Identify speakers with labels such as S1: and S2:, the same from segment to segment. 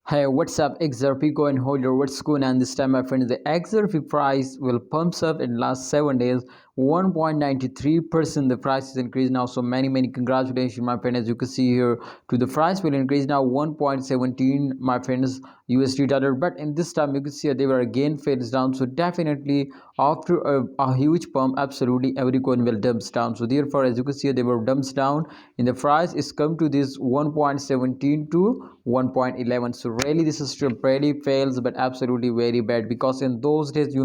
S1: Hey, what's up, XRP coin holder? What's going on this time, my friends? The XRP price will pumps up in last 7 days, 1.93%. The price is increased now. So many congratulations, my friend. As you can see here, to the price will increase now 1.17, my friends, USD dollar. But in this time, you can see they were again fades down. So definitely after a huge pump, absolutely every coin will dumps down. So therefore, as you can see, they were dumps down. In the price is come to this 1.17 to 1.11. So really this is still pretty fails, but absolutely very bad, because in those days,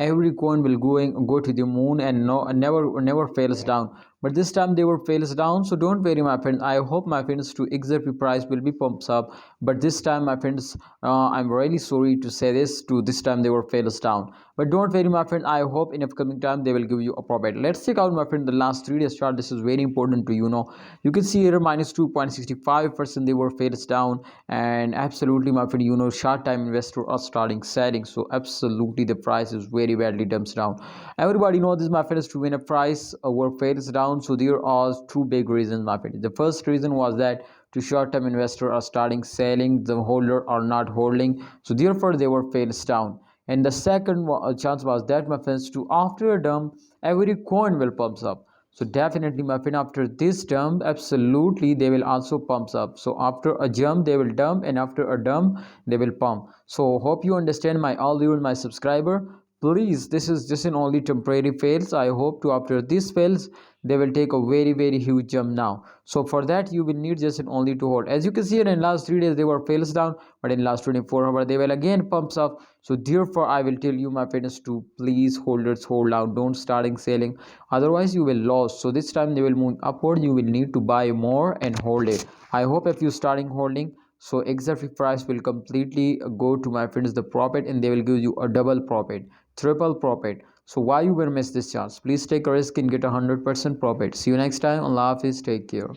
S1: every coin will go to the moon and no never fails down. But this time they were fails down. So don't worry, my friends. I hope, my friends, to XRP price will be pumps up. But this time, my friends, I'm really sorry to say this, to this time they were fails down. But don't worry, my friend. I hope in upcoming time they will give you a profit. Let's check out, my friend, the last 3 days chart. This is very important to you can see here minus 2.65%. They were fails down. And absolutely, my friend, short time investors are starting selling. So absolutely the price is very badly dumps down. Everybody knows this, my friends. To win a price were fails down. So there are two big reasons, my friend. The first reason was that to short-term investors are starting selling, the holder are not holding, so therefore they were fails down. And the second chance was that, my friends, to after a dump every coin will pumps up. So definitely, my friend, after this dump, absolutely they will also pumps up. So after a jump they will dump, and after a dump they will pump. So hope you understand, my all you and my subscriber. Please, this is just an only temporary fails. I hope to after this fails they will take a very huge jump now. So for that you will need just an only to hold. As you can see here, in last 3 days they were fails down, but in last 24 hours they will again pumps up. So therefore I will tell you, my friends, to please holders hold out, don't starting selling, otherwise you will lose. So this time they will move upward, you will need to buy more and hold it. I hope if you starting holding, so exactly price will completely go to, my friends, the profit, and they will give you a double profit, triple profit. So why you will miss this chance? Please take a risk and get 100% profit. See you next time. Allah Hafiz, take care.